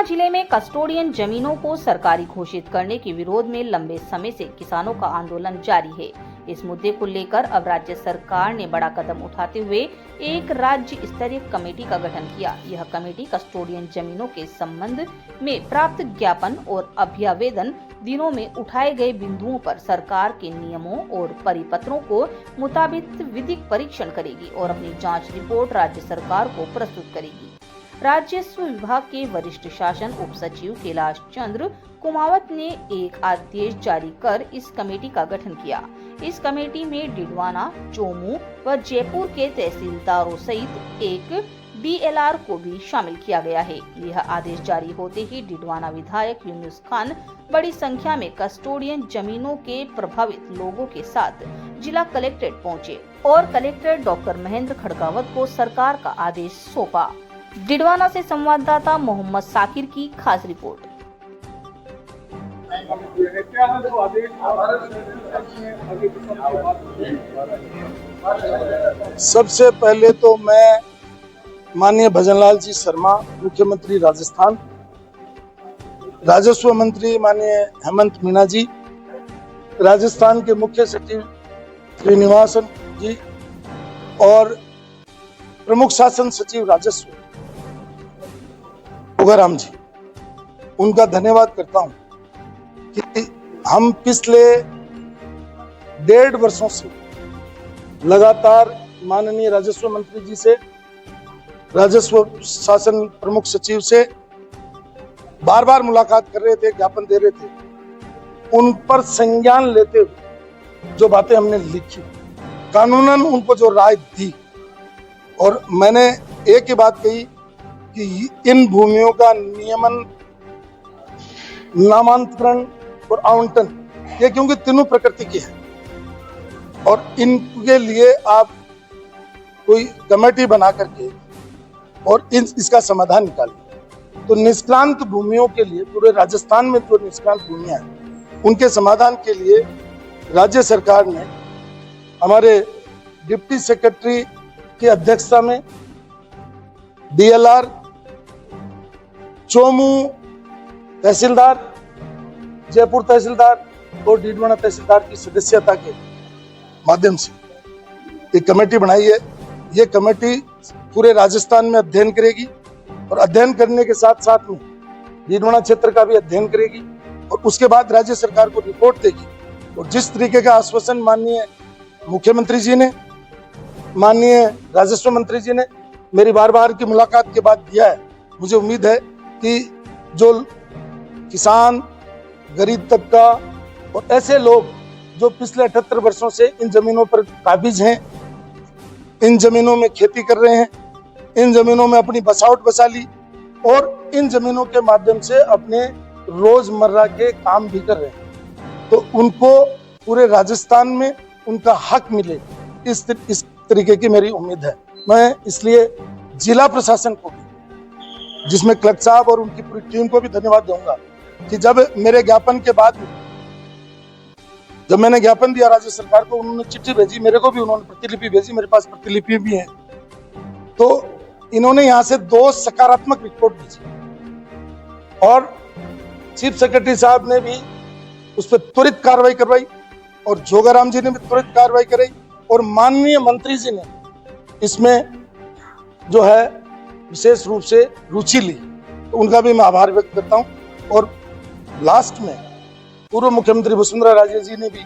जिले में कस्टोडियन जमीनों को सरकारी घोषित करने के विरोध में लंबे समय से किसानों का आंदोलन जारी है। इस मुद्दे को लेकर अब राज्य सरकार ने बड़ा कदम उठाते हुए एक राज्य स्तरीय कमेटी का गठन किया। यह कमेटी कस्टोडियन जमीनों के संबंध में प्राप्त ज्ञापन और अभ्यावेदन दिनों में उठाए गए बिंदुओं पर सरकार के नियमों और परिपत्रों को मुताबिक विधिक परीक्षण करेगी और अपनी जांच रिपोर्ट राज्य सरकार को प्रस्तुत करेगी। राजस्व विभाग के वरिष्ठ शासन उप सचिव कैलाश चंद्र कुमावत ने एक आदेश जारी कर इस कमेटी का गठन किया। इस कमेटी में डिडवाना, चोमू व जयपुर के तहसीलदारों सहित एक डीएलआर को भी शामिल किया गया है। यह आदेश जारी होते ही डिडवाना विधायक यूनुस खान बड़ी संख्या में कस्टोडियन जमीनों के प्रभावित लोगों के साथ जिला कलेक्ट्रेट पहुंचे और कलेक्टर डॉक्टर महेंद्र खड़गावत को सरकार का आदेश सौंपा। डिडवाना से संवाददाता मोहम्मद साकिर की खास रिपोर्ट। सबसे पहले तो मैं माननीय भजनलाल जी शर्मा, मुख्यमंत्री राजस्थान, राजस्व मंत्री माननीय हेमंत मीना जी, राजस्थान के मुख्य सचिव श्रीनिवासन जी और प्रमुख शासन सचिव राजस्व उगाराम जी, उनका धन्यवाद करता हूं कि हम पिछले 1.5 वर्षों से लगातार माननीय राजस्व मंत्री जी से, राजस्व शासन प्रमुख सचिव से बार बार मुलाकात कर रहे थे, ज्ञापन दे रहे थे। उन पर संज्ञान लेते हुए जो बातें हमने लिखी, कानूनन उनको जो राय दी, और मैंने एक ही बात कही कि इन भूमियों का नियमन, नामांतरण और आवंटन, ये क्योंकि तीनों प्रकृति की है और इनके लिए आप कोई कमेटी बना करके और इसका समाधान निकालिए। तो निष्क्रांत भूमियों के लिए, पूरे राजस्थान में जो निष्क्रांत भूमियां हैं, उनके समाधान के लिए राज्य सरकार ने हमारे डिप्टी सेक्रेटरी की अध्यक्षता में डीएलआर, चोमू तहसीलदार, जयपुर तहसीलदार और डिडवाना तहसीलदार की सदस्यता के माध्यम से एक कमेटी बनाई है। ये कमेटी पूरे राजस्थान में अध्ययन करेगी और अध्ययन करने के साथ साथ में डिडवाना क्षेत्र का भी अध्ययन करेगी और उसके बाद राज्य सरकार को रिपोर्ट देगी। और जिस तरीके का आश्वासन माननीय मुख्यमंत्री जी ने, माननीय राजस्व मंत्री जी ने मेरी बार बार की मुलाकात के बाद दिया है, मुझे उम्मीद है कि जो किसान, गरीब तबका और ऐसे लोग जो पिछले 78 वर्षों से इन जमीनों पर काबिज हैं, इन जमीनों में खेती कर रहे हैं, इन जमीनों में अपनी बसावट बसा ली और इन जमीनों के माध्यम से अपने रोजमर्रा के काम भी कर रहे हैं, तो उनको पूरे राजस्थान में उनका हक मिले, इस तरीके की मेरी उम्मीद है। मैं इसलिए जिला प्रशासन को भी, जिसमें कलेक्टर साहब और उनकी पूरी टीम को भी धन्यवाद दूंगा कि जब मेरे ज्ञापन के बाद, जब मैंने ज्ञापन दिया राज्य सरकार को, उन्होंने चिट्ठी भेजी, मेरे को भी उन्होंने प्रतिलिपि भेजी, मेरे पास प्रतिलिपि भी है, तो इन्होंने यहाँ से 2 सकारात्मक रिपोर्ट भेजी और चीफ सेक्रेटरी साहब ने भी उस पर त्वरित कार्रवाई करवाई और जोगाराम जी ने भी त्वरित कार्रवाई कराई और माननीय मंत्री जी ने इसमें जो है विशेष रूप से रुचि ली, तो उनका भी मैं आभार व्यक्त करता हूं। और लास्ट में पूर्व मुख्यमंत्री वसुंधरा राजे जी ने भी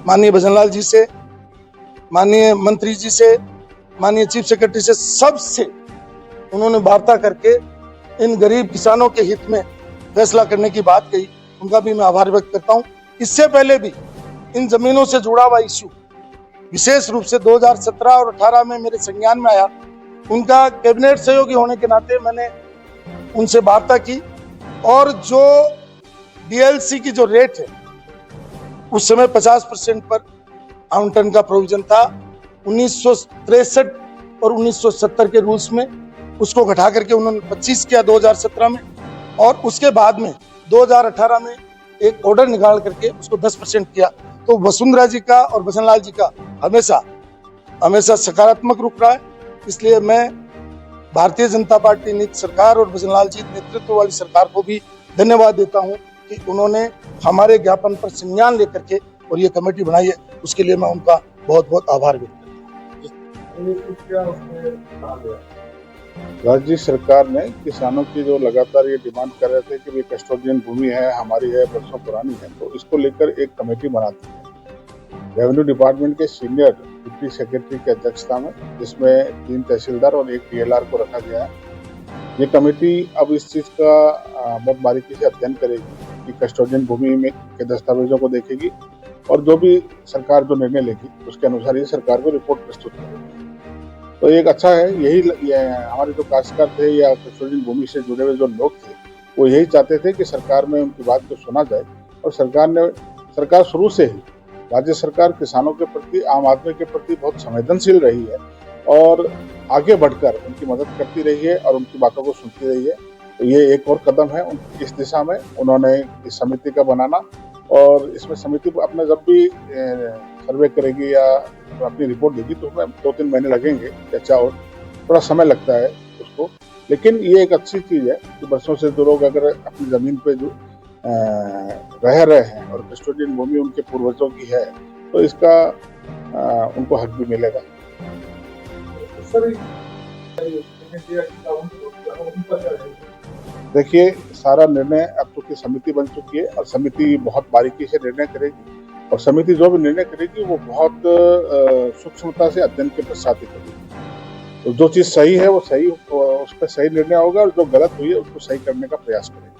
माननीय भजनलाल जी से, माननीय मंत्री जी से, माननीय चीफ सेक्रेटरी से, सबसे उन्होंने वार्ता करके इन गरीब किसानों के हित में फैसला करने की बात कही, उनका भी मैं आभार व्यक्त करता हूं। इससे पहले भी इन जमीनों से जुड़ा हुआ इश्यू विशेष रूप से 2017 और 18 में मेरे संज्ञान में आया। उनका कैबिनेट सहयोगी होने के नाते मैंने उनसे वार्ता की और जो डीएलसी की जो रेट है, उस समय 50% पर आवंटन का प्रोविजन था। 1963 और 1970 के रूल्स में उसको घटा करके उन्होंने 25 किया 2017 में, और उसके बाद में 2018 में एक ऑर्डर निकाल करके उसको 10% किया। तो वसुंधरा जी का और भजनलाल जी का हमेशा सकारात्मक रुख रहा है। इसलिए मैं भारतीय जनता पार्टी नीति सरकार और भजनलाल जी नेतृत्व वाली सरकार को भी धन्यवाद देता हूं कि उन्होंने हमारे ज्ञापन पर संज्ञान लेकर के और ये कमेटी बनाई है, उसके लिए मैं उनका बहुत बहुत आभार व्यक्त करता हूं। राज्य सरकार ने किसानों की जो लगातार ये डिमांड कर रहे थे कि भाई कस्टोडियन भूमि है, हमारी है, वर्षों पुरानी है, तो इसको लेकर एक कमेटी बनाती है रेवेन्यू डिपार्टमेंट के सीनियर डिप्टी सेक्रेटरी की अध्यक्षता में, जिसमें 3 तहसीलदार और 1 टीएलआर को रखा गया है। ये कमेटी अब इस चीज का बहुत बारीकी से अध्ययन करेगी कि कस्टोडियन भूमि में के दस्तावेजों को देखेगी और जो भी सरकार जो निर्णय लेगी उसके अनुसार ये सरकार को रिपोर्ट प्रस्तुत करेगी। तो एक अच्छा है, यही हमारे जो काश्तकार थे या कस्टोडियन भूमि से जुड़े हुए जो लोग थे वो यही चाहते थे कि सरकार में उनकी बात को सुना जाए, और सरकार शुरू से ही राज्य सरकार किसानों के प्रति, आम आदमी के प्रति बहुत संवेदनशील रही है और आगे बढ़कर उनकी मदद करती रही है और उनकी बातों को सुनती रही है। तो ये एक और कदम है इस दिशा में उन्होंने इस समिति का बनाना, और इसमें समिति अपने जब भी सर्वे करेगी या अपनी रिपोर्ट देगी तो उसमें 2-3 महीने लगेंगे, अच्छा और थोड़ा समय लगता है उसको, लेकिन ये एक अच्छी चीज़ है कि बरसों से जो लोग अगर अपनी ज़मीन पे जो रह रहे हैं और कस्टोडियन भूमि उनके पूर्वजों की है तो इसका उनको हक भी मिलेगा। देखिए, सारा निर्णय अब चूंकि समिति बन चुकी है और समिति बहुत बारीकी से निर्णय करेगी, और समिति जो भी निर्णय करेगी वो बहुत सूक्ष्मता से अध्ययन के पश्चात ही करेगी। तो जो चीज़ सही है वो सही, उस पर सही निर्णय होगा, और जो गलत हुई है उसको सही करने का प्रयास करेगी।